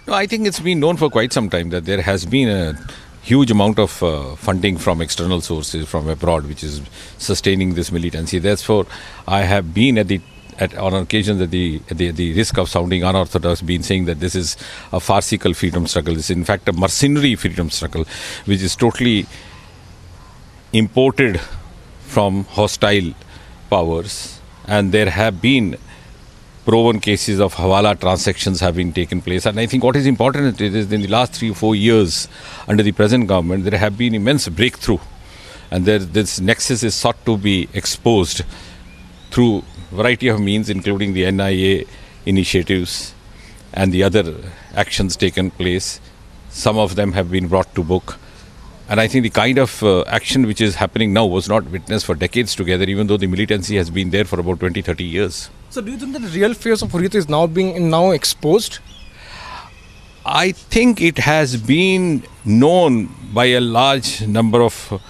No, I think it's been known for quite some time that there has been a huge amount of funding from external sources from abroad, which is sustaining this militancy. Therefore, I have been on occasion at the risk of sounding unorthodox, been saying that this is a farcical freedom struggle. This is in fact a mercenary freedom struggle, which is totally imported from hostile powers, and there have been proven cases of hawala transactions have been taken place. And I think what is important is in the last 3 or 4 years under the present government, there have been immense breakthrough, and this nexus is sought to be exposed through variety of means, including the NIA initiatives and the other actions taken place. Some of them have been brought to book. And I think the kind of action which is happening now was not witnessed for decades together, even though the militancy has been there for about 20, 30 years. So do you think that the real face of Hurriyat is now exposed? I think it has been known by a large number of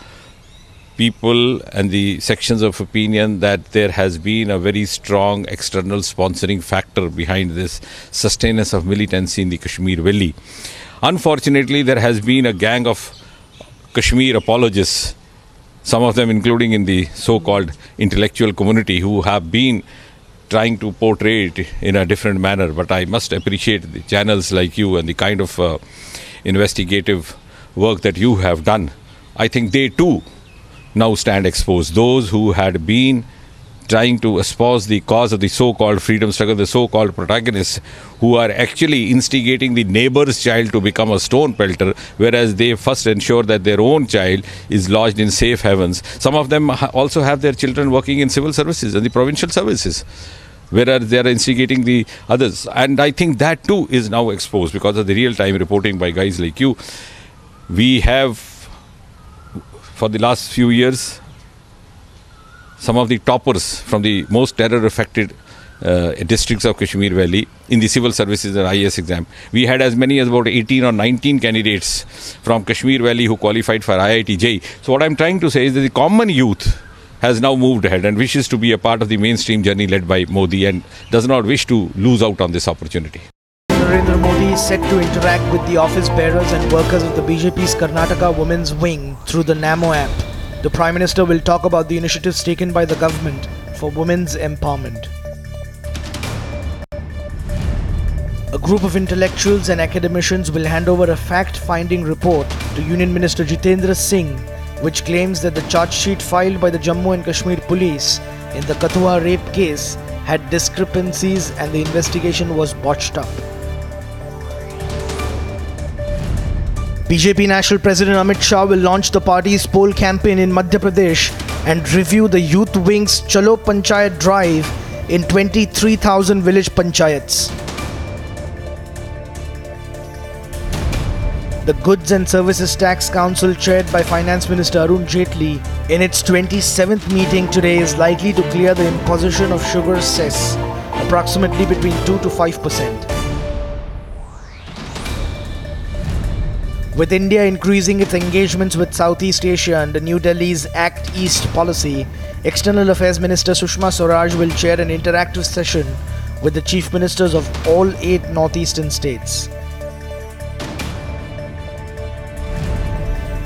people and the sections of opinion that there has been a very strong external sponsoring factor behind this sustenance of militancy in the Kashmir Valley. Unfortunately, there has been a gang of Kashmir apologists, some of them including in the so-called intellectual community, who have been trying to portray it in a different manner. But I must appreciate the channels like you and the kind of investigative work that you have done. I think they too now stand exposed. Those who had been trying to espouse the cause of the so-called freedom struggle, the so-called protagonists, who are actually instigating the neighbor's child to become a stone pelter, whereas they first ensure that their own child is lodged in safe havens. Some of them also have their children working in civil services and the provincial services, whereas they are instigating the others. And I think that too is now exposed because of the real-time reporting by guys like you. We have, for the last few years, some of the toppers from the most terror-affected districts of Kashmir Valley in the civil services and IAS exam. We had as many as about 18 or 19 candidates from Kashmir Valley who qualified for IIT JEE. So what I'm trying to say is that the common youth has now moved ahead and wishes to be a part of the mainstream journey led by Modi and does not wish to lose out on this opportunity. Narendra Modi is set to interact with the office bearers and workers of the BJP's Karnataka Women's Wing through the NAMO app. The Prime Minister will talk about the initiatives taken by the government for women's empowerment. A group of intellectuals and academicians will hand over a fact-finding report to Union Minister Jitendra Singh, which claims that the charge sheet filed by the Jammu and Kashmir police in the Kathua rape case had discrepancies and the investigation was botched up. BJP National President Amit Shah will launch the party's poll campaign in Madhya Pradesh and review the Youth Wing's Chalo Panchayat drive in 23,000 village panchayats. The Goods and Services Tax Council, chaired by Finance Minister Arun Jaitley, in its 27th meeting today is likely to clear the imposition of sugar cess, approximately between 2 to 5%. With India increasing its engagements with Southeast Asia under New Delhi's Act East policy, External Affairs Minister Sushma Swaraj will chair an interactive session with the Chief Ministers of all 8 northeastern states.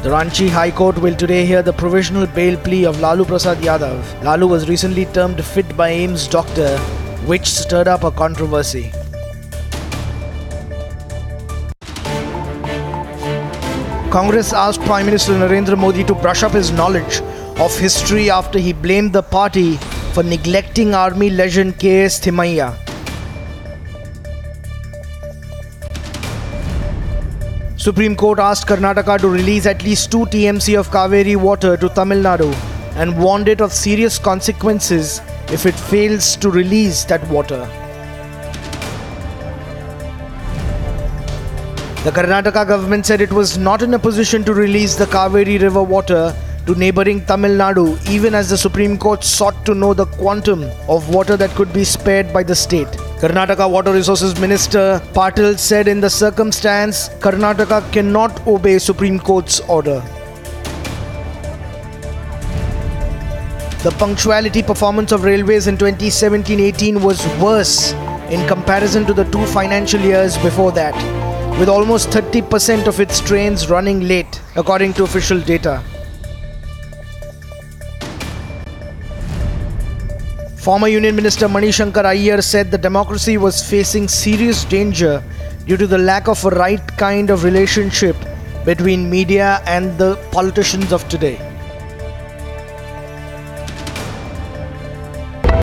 The Ranchi High Court will today hear the provisional bail plea of Lalu Prasad Yadav. Lalu was recently termed fit by AIIMS doctor, which stirred up a controversy. Congress asked Prime Minister Narendra Modi to brush up his knowledge of history after he blamed the party for neglecting Army legend K.S. Thimaiya. Supreme Court asked Karnataka to release at least 2 TMC of Kaveri water to Tamil Nadu and warned it of serious consequences if it fails to release that water. The Karnataka government said it was not in a position to release the Kaveri river water to neighbouring Tamil Nadu, even as the Supreme Court sought to know the quantum of water that could be spared by the state. Karnataka Water Resources Minister Patil said in the circumstance, Karnataka cannot obey Supreme Court's order. The punctuality performance of railways in 2017-18 was worse in comparison to the 2 financial years before that. with almost 30% of its trains running late, according to official data. Former Union Minister Manishankar Iyer said the democracy was facing serious danger due to the lack of a right kind of relationship between media and the politicians of today.